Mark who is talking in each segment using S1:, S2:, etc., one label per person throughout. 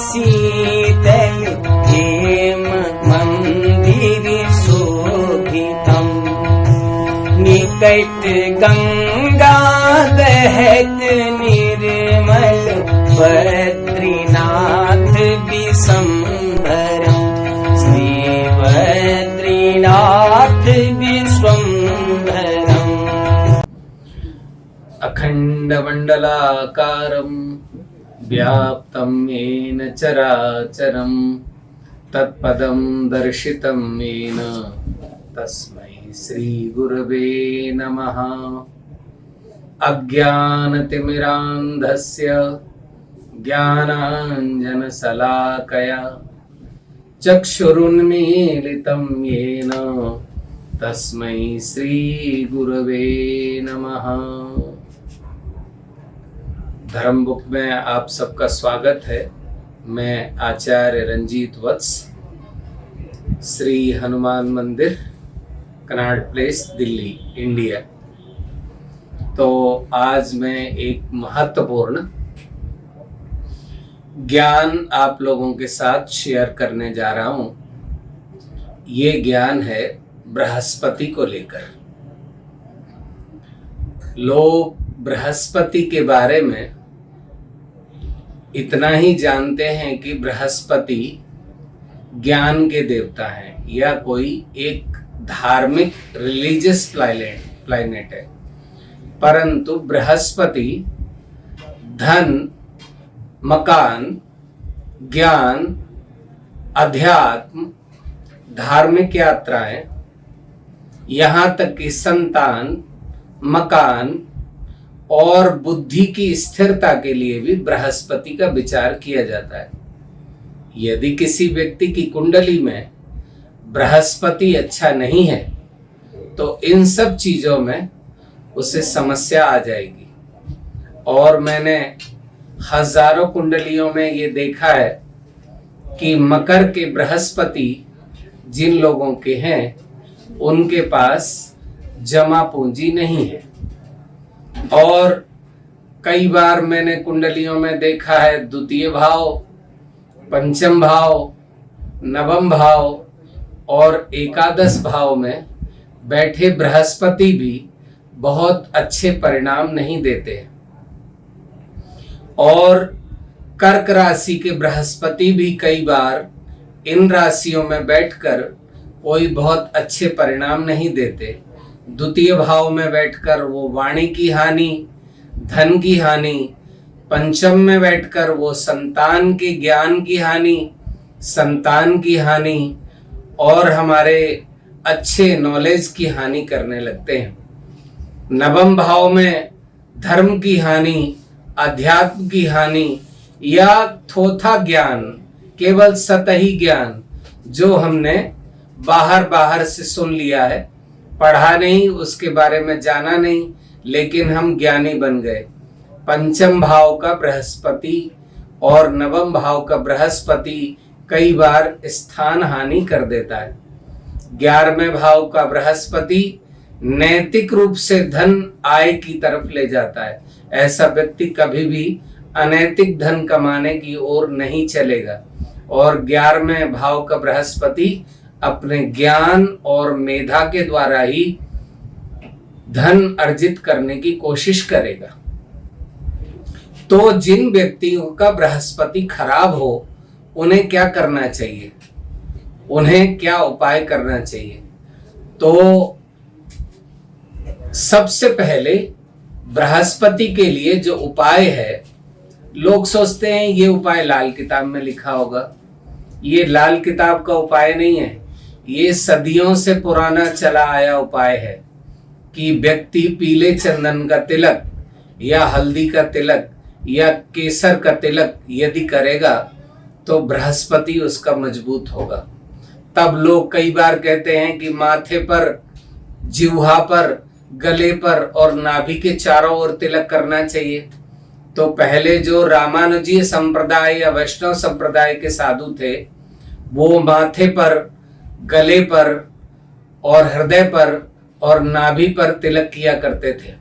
S1: शीतल हेम मंदिर शोभितम् निकट गंगा बहत निर्मल बद्रीनाथ विश्वम्भरम् श्री बद्रीनाथ विश्वम्भरम् अखण्डमण्डलाकारम् व्याप्तं येन चराचरं तत्पदं दर्शितं येन तस्मै श्रीगुरवे नमः। अज्ञानतिमिरान्धस्य ज्ञानाञ्जनशलाकया चक्षुरुन्मीलितं येन तस्मै श्रीगुरवे नमः। धर्म बुक में आप सबका स्वागत है। मैं आचार्य रंजीत वत्स, श्री हनुमान मंदिर, कनाड प्लेस, दिल्ली, इंडिया। तो आज मैं एक महत्वपूर्ण ज्ञान आप लोगों के साथ शेयर करने जा रहा हूं। ये ज्ञान है बृहस्पति को लेकर। लोग बृहस्पति के बारे में इतना ही जानते हैं कि बृहस्पति ज्ञान के देवता हैं या कोई एक धार्मिक रिलीजियस प्लैनेट है, परंतु बृहस्पति धन, मकान, ज्ञान, अध्यात्म, धार्मिक यात्राएं, यहाँ तक कि संतान, मकान और बुद्धि की स्थिरता के लिए भी बृहस्पति का विचार किया जाता है। यदि किसी व्यक्ति की कुंडली में बृहस्पति अच्छा नहीं है तो इन सब चीजों में उसे समस्या आ जाएगी। और मैंने हजारों कुंडलियों में ये देखा है कि मकर के बृहस्पति जिन लोगों के हैं उनके पास जमा पूंजी नहीं है। और कई बार मैंने कुंडलियों में देखा है द्वितीय भाव, पंचम भाव, नवम भाव और एकादश भाव में बैठे बृहस्पति भी बहुत अच्छे परिणाम नहीं देते। और कर्क राशि के बृहस्पति भी कई बार इन राशियों में बैठकर कोई बहुत अच्छे परिणाम नहीं देते। द्वितीय भाव में बैठकर वो वाणी की हानि, धन की हानि, पंचम में बैठकर वो संतान के ज्ञान की हानि, संतान की हानि और हमारे अच्छे नॉलेज की हानि करने लगते हैं। नवम भाव में धर्म की हानि, अध्यात्म की हानि या थोथा ज्ञान, केवल सतही ज्ञान जो हमने बाहर से सुन लिया है, पढ़ा नहीं, उसके बारे में जाना नहीं, लेकिन हम ज्ञानी बन गए। पंचम भाव का बृहस्पति और नवम भाव का बृहस्पति कई बार स्थान हानि कर देता है। 11वें भाव का बृहस्पति नैतिक रूप से धन आय की तरफ ले जाता है। ऐसा व्यक्ति कभी भी अनैतिक धन कमाने की ओर नहीं चलेगा। और 11वें भाव का बृहस्पति अपने ज्ञान और मेधा के द्वारा ही धन अर्जित करने की कोशिश करेगा। तो जिन व्यक्तियों का बृहस्पति खराब हो उन्हें क्या करना चाहिए, उन्हें क्या उपाय करना चाहिए? तो सबसे पहले बृहस्पति के लिए जो उपाय है, लोग सोचते हैं ये उपाय लाल किताब में लिखा होगा। ये लाल किताब का उपाय नहीं है, ये सदियों से पुराना चला आया उपाय है कि व्यक्ति पीले चंदन का तिलक या हल्दी का तिलक या केसर का तिलक यदि करेगा तो बृहस्पति उसका मजबूत होगा। तब लोग कई बार कहते हैं कि माथे पर, जिह्वा पर, गले पर और नाभि के चारों ओर तिलक करना चाहिए। तो पहले जो रामानुजीय संप्रदाय या वैष्णव संप्रदाय के साधु थे वो माथे पर, गले पर और हृदय पर और नाभि पर तिलक किया करते थे।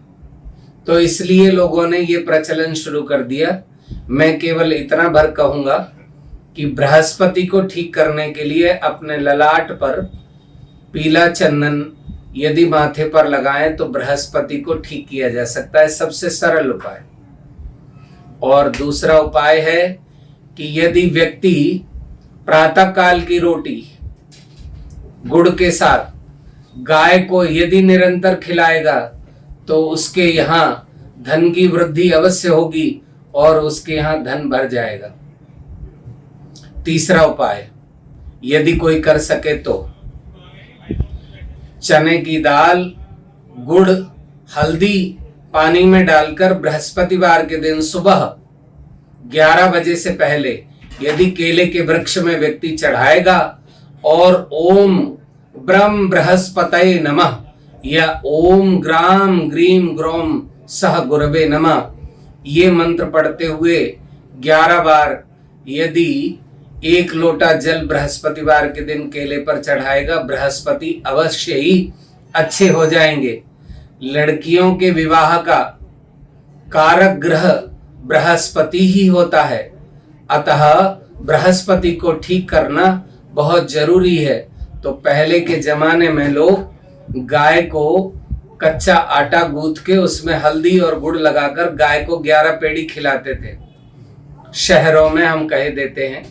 S1: तो इसलिए लोगों ने ये प्रचलन शुरू कर दिया। मैं केवल इतना भर कहूंगा कि बृहस्पति को ठीक करने के लिए अपने ललाट पर पीला चंदन यदि माथे पर लगाएं तो बृहस्पति को ठीक किया जा सकता है, सबसे सरल उपाय। और दूसरा उपाय है कि यदि व्यक्ति प्रातः काल की रोटी गुड़ के साथ गाय को यदि निरंतर खिलाएगा तो उसके यहाँ धन की वृद्धि अवश्य होगी और उसके यहाँ धन भर जाएगा। तीसरा उपाय यदि कोई कर सके तो चने की दाल, गुड़, हल्दी पानी में डालकर बृहस्पतिवार के दिन सुबह 11 बजे से पहले यदि केले के वृक्ष में व्यक्ति चढ़ाएगा और ओम ब्रह्म बृहस्पतये नमः या ओम ग्राम ग्रीम ग्रोम सह गुरवे नमः ये मंत्र पढ़ते हुए 11 बार यदि 1 लोटा जल बृहस्पतिवार के दिन केले पर चढ़ाएगा, बृहस्पति अवश्य ही अच्छे हो जाएंगे। लड़कियों के विवाह का कारक ग्रह बृहस्पति ही होता है, अतः बृहस्पति को ठीक करना बहुत जरूरी है। तो पहले के जमाने में लोग गाय को कच्चा आटा गूंथ के उसमें हल्दी और गुड़ लगाकर गाय को 11 पेड़ी खिलाते थे। शहरों में हम कह देते हैं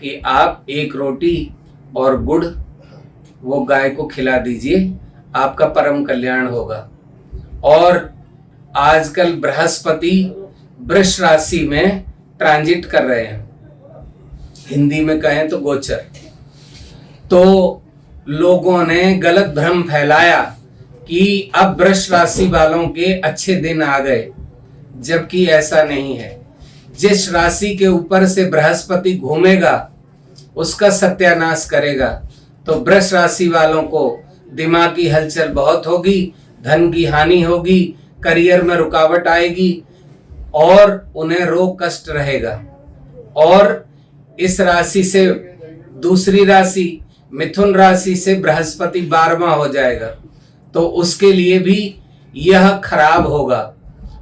S1: कि आप 1 रोटी और गुड़ वो गाय को खिला दीजिए, आपका परम कल्याण होगा। और आजकल बृहस्पति वृष राशि में ट्रांजिट कर रहे हैं, हिंदी में कहें तो गोचर। तो लोगों ने गलत भ्रम फैलाया कि अब वृष राशि वालों के अच्छे दिन आ गए, जबकि ऐसा नहीं है। जिस राशि के ऊपर से बृहस्पति घूमेगा उसका सत्यानाश करेगा। तो वृष राशि वालों को दिमाग की हलचल बहुत होगी, धन की हानि होगी, करियर में रुकावट आएगी और उन्हें रोग कष्ट रहेगा। और इस राशि से दूसरी राशि मिथुन राशि से बृहस्पति 12वां हो जाएगा, तो उसके लिए भी यह खराब होगा।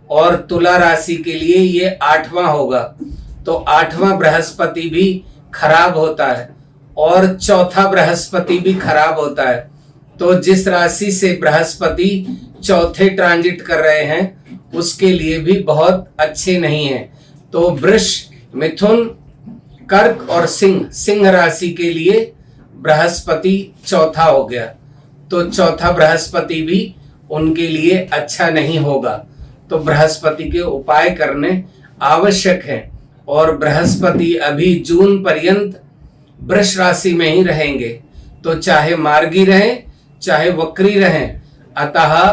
S1: और तुला राशि के लिए ये 8वां होगा, तो 8वां बृहस्पति भी खराब होता है और चौथा बृहस्पति भी खराब होता है। तो जिस राशि से बृहस्पति चौथे ट्रांजिट कर रहे हैं उसके लिए भी बहुत अच्छे नहीं है। तो वृष, मिथुन, कर्क और सिंह राशि के लिए बृहस्पति चौथा हो गया, तो चौथा बृहस्पति भी उनके लिए अच्छा नहीं होगा। तो बृहस्पति के उपाय करने आवश्यक हैं। और बृहस्पति अभी जून पर्यंत वृष राशि में ही रहेंगे, तो चाहे मार्गी रहें चाहे वक्री रहें। अतः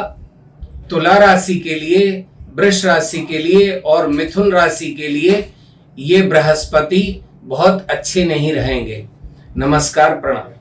S1: तुला राशि के लिए, वृष राशि के लिए और मिथुन राशि के लिए ये बृहस्पति बहुत अच्छे नहीं रहेंगे। नमस्कार, प्रणाम।